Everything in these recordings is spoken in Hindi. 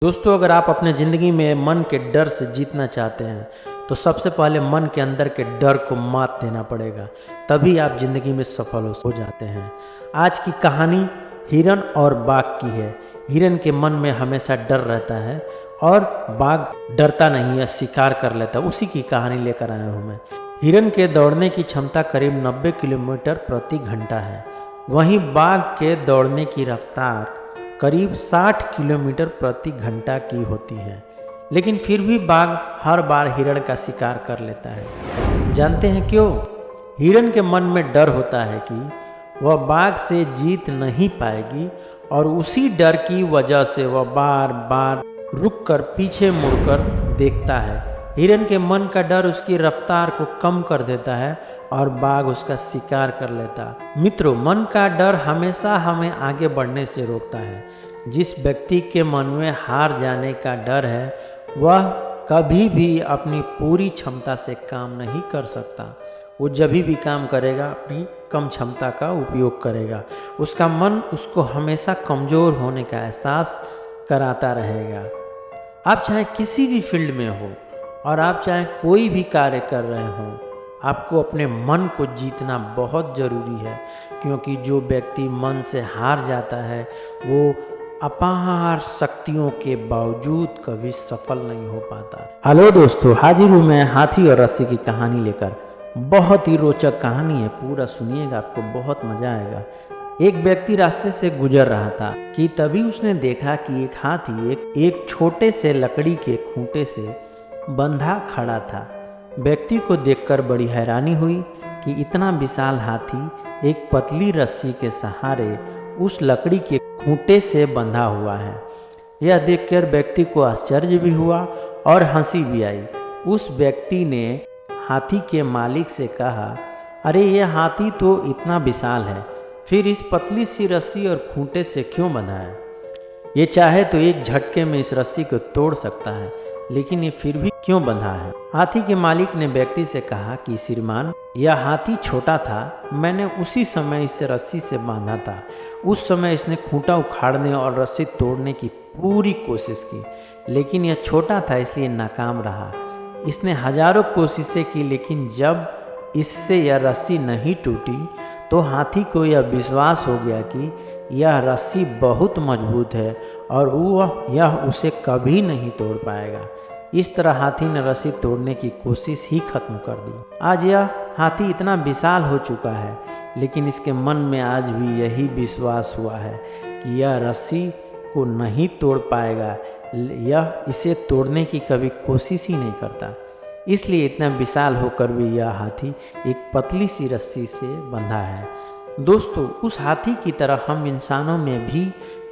दोस्तों, अगर आप अपने ज़िंदगी में मन के डर से जीतना चाहते हैं तो सबसे पहले मन के अंदर के डर को मात देना पड़ेगा, तभी आप ज़िंदगी में सफल हो जाते हैं। आज की कहानी हिरन और बाघ की है। हिरन के मन में हमेशा डर रहता है और बाघ डरता नहीं है, शिकार कर लेता है। उसी की कहानी लेकर आया हूँ मैं। हिरन के दौड़ने की क्षमता करीब 90 किलोमीटर प्रति घंटा है, वहीं बाघ के दौड़ने की रफ्तार करीब 60 किलोमीटर प्रति घंटा की होती है। लेकिन फिर भी बाघ हर बार हिरण का शिकार कर लेता है। जानते हैं क्यों? हिरण के मन में डर होता है कि वह बाघ से जीत नहीं पाएगी और उसी डर की वजह से वह बार बार रुककर पीछे मुड़कर देखता है। हिरण के मन का डर उसकी रफ्तार को कम कर देता है और बाघ उसका शिकार कर लेता है। मित्रों, मन का डर हमेशा हमें आगे बढ़ने से रोकता है। जिस व्यक्ति के मन में हार जाने का डर है वह कभी भी अपनी पूरी क्षमता से काम नहीं कर सकता। वो जब भी काम करेगा अपनी कम क्षमता का उपयोग करेगा। उसका मन उसको हमेशा कमज़ोर होने का एहसास कराता रहेगा। आप चाहे किसी भी फील्ड में हो और आप चाहे कोई भी कार्य कर रहे हों, आपको अपने मन को जीतना बहुत ज़रूरी है, क्योंकि जो व्यक्ति मन से हार जाता है वो अपार शक्तियों के बावजूद कभी सफल नहीं हो पाता। हेलो दोस्तों, हाजिर हूँ मैं हाथी और रस्सी की कहानी लेकर। बहुत ही रोचक कहानी है, पूरा सुनिएगा, आपको बहुत मज़ा आएगा। एक व्यक्ति रास्ते से गुजर रहा था कि तभी उसने देखा कि एक हाथी एक छोटे से लकड़ी के खूंटे से बंधा खड़ा था। व्यक्ति को देखकर बड़ी हैरानी हुई कि इतना विशाल हाथी एक पतली रस्सी के सहारे उस लकड़ी के खूंटे से बंधा हुआ है। यह देखकर व्यक्ति को आश्चर्य भी हुआ और हंसी भी आई। उस व्यक्ति ने हाथी के मालिक से कहा, अरे यह हाथी तो इतना विशाल है, फिर इस पतली सी रस्सी और खूंटे से क्यों बंधा है? ये चाहे तो एक झटके में इस रस्सी को तोड़ सकता है, लेकिन ये फिर भी क्यों बंधा है? हाथी के मालिक ने व्यक्ति से कहा कि श्रीमान, यह हाथी छोटा था, मैंने उसी समय इसे रस्सी से बांधा था। उस समय इसने खूंटा उखाड़ने और रस्सी तोड़ने की पूरी कोशिश की, लेकिन यह छोटा था इसलिए नाकाम रहा। इसने हजारों कोशिशें की, लेकिन जब इससे यह रस्सी नहीं टूटी तो हाथी को यह विश्वास हो गया कि यह रस्सी बहुत मजबूत है और यह उसे कभी नहीं तोड़ पाएगा। इस तरह हाथी ने रस्सी तोड़ने की कोशिश ही खत्म कर दी। आज यह हाथी इतना विशाल हो चुका है, लेकिन इसके मन में आज भी यही विश्वास हुआ है कि यह रस्सी को नहीं तोड़ पाएगा। यह इसे तोड़ने की कभी कोशिश ही नहीं करता, इसलिए इतना विशाल होकर भी यह हाथी एक पतली सी रस्सी से बंधा है। दोस्तों, उस हाथी की तरह हम इंसानों में भी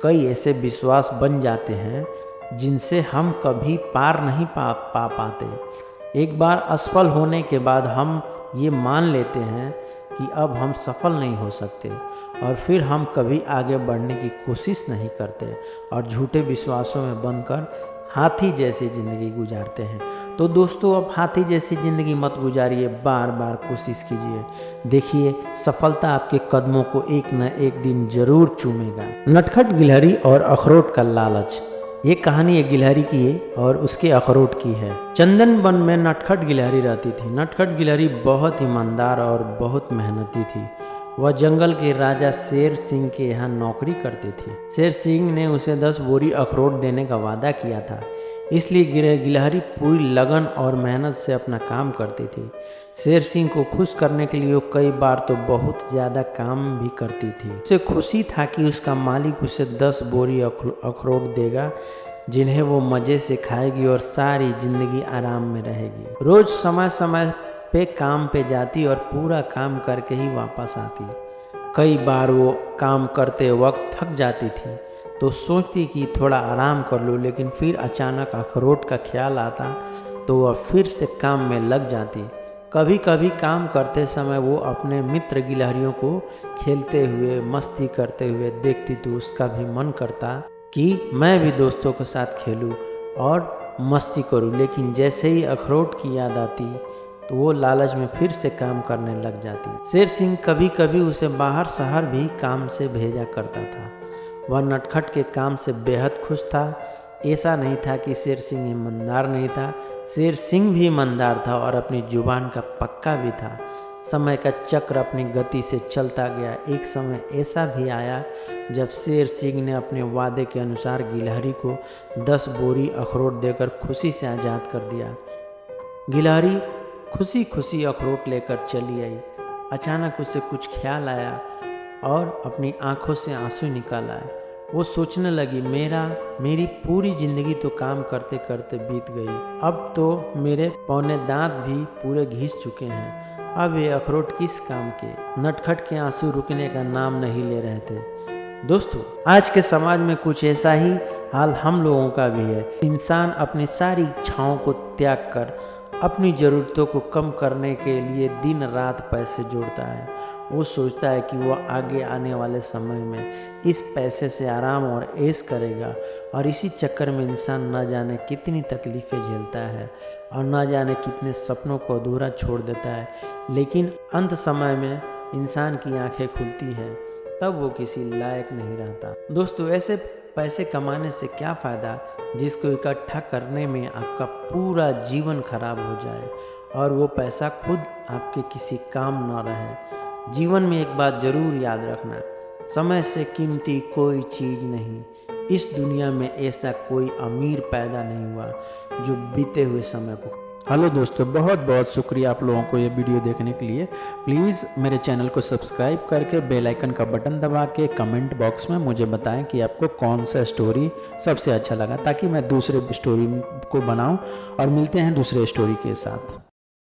कई ऐसे विश्वास बन जाते हैं जिनसे हम कभी पार नहीं पाते। एक बार असफल होने के बाद हम ये मान लेते हैं कि अब हम सफल नहीं हो सकते और फिर हम कभी आगे बढ़ने की कोशिश नहीं करते और झूठे विश्वासों में बंधकर हाथी जैसी ज़िंदगी गुजारते हैं। तो दोस्तों, अब हाथी जैसी ज़िंदगी मत गुजारिए, बार बार कोशिश कीजिए। देखिए, सफलता आपके कदमों को एक न एक दिन जरूर चूमेगा। नटखट गिलहरी और अखरोट का लालच। ये कहानी एक गिलहरी की है और उसके अखरोट की है। चंदन वन में नटखट गिलहरी रहती थी। नटखट गिलहरी बहुत ईमानदार और बहुत मेहनती थी। वह जंगल के राजा शेर सिंह के यहाँ नौकरी करती थी। शेर सिंह ने उसे 10 बोरी अखरोट देने का वादा किया था, इसलिए गिलहरी पूरी लगन और मेहनत से अपना काम करती थी। शेर सिंह को खुश करने के लिए वो कई बार तो बहुत ज़्यादा काम भी करती थी। उसे खुशी था कि उसका मालिक उसे 10 बोरी अखरोट देगा, जिन्हें वो मज़े से खाएगी और सारी ज़िंदगी आराम में रहेगी। रोज़ समय समय पे काम पे जाती और पूरा काम करके ही वापस आती। कई बार वो काम करते वक्त थक जाती थी तो सोचती कि थोड़ा आराम कर लूँ, लेकिन फिर अचानक अखरोट का ख्याल आता तो वह फिर से काम में लग जाती। कभी कभी काम करते समय वो अपने मित्र गिलहरियों को खेलते हुए मस्ती करते हुए देखती तो उसका भी मन करता कि मैं भी दोस्तों के साथ खेलूँ और मस्ती करूँ, लेकिन जैसे ही अखरोट की याद आती तो वो लालच में फिर से काम करने लग जाती। शेर सिंह कभी कभी उसे बाहर शहर भी काम से भेजा करता था। वह नटखट के काम से बेहद खुश था। ऐसा नहीं था कि शेर सिंह ईमानदार नहीं था, शेर सिंह भी ईमानदार था और अपनी जुबान का पक्का भी था। समय का चक्र अपनी गति से चलता गया। एक समय ऐसा भी आया जब शेर सिंह ने अपने वादे के अनुसार गिलहरी को 10 बोरी अखरोट देकर खुशी से आज़ाद कर दिया। गिलहरी खुशी खुशी अखरोट लेकर चली आई। अचानक उसे कुछ ख्याल आया और अपनी आंखों से आंसू निकाल आए। वो सोचने लगी, मेरी पूरी ज़िंदगी तो काम करते करते बीत गई, अब तो मेरे पौने दांत भी पूरे घिस चुके हैं, अब ये अखरोट किस काम के। नटखट के आंसू रुकने का नाम नहीं ले रहे थे। दोस्तों, आज के समाज में कुछ ऐसा ही हाल हम लोगों का भी है। इंसान अपनी सारी इच्छाओं को त्याग कर अपनी ज़रूरतों को कम करने के लिए दिन रात पैसे जोड़ता है। वो सोचता है कि वो आगे आने वाले समय में इस पैसे से आराम और ऐश करेगा, और इसी चक्कर में इंसान न जाने कितनी तकलीफ़ें झेलता है और न जाने कितने सपनों को अधूरा छोड़ देता है। लेकिन अंत समय में इंसान की आंखें खुलती है, तब वो किसी लायक नहीं रहता। दोस्तों, ऐसे पैसे कमाने से क्या फ़ायदा जिसको इकट्ठा करने में आपका पूरा जीवन खराब हो जाए और वो पैसा खुद आपके किसी काम न रहे। जीवन में एक बात ज़रूर याद रखना, समय से कीमती कोई चीज़ नहीं। इस दुनिया में ऐसा कोई अमीर पैदा नहीं हुआ जो बीते हुए समय को। हेलो दोस्तों, बहुत बहुत शुक्रिया आप लोगों को ये वीडियो देखने के लिए। प्लीज़ मेरे चैनल को सब्सक्राइब करके बेल आइकन का बटन दबा के कमेंट बॉक्स में मुझे बताएं कि आपको कौन सा स्टोरी सबसे अच्छा लगा, ताकि मैं दूसरे स्टोरी को बनाऊं। और मिलते हैं दूसरे स्टोरी के साथ।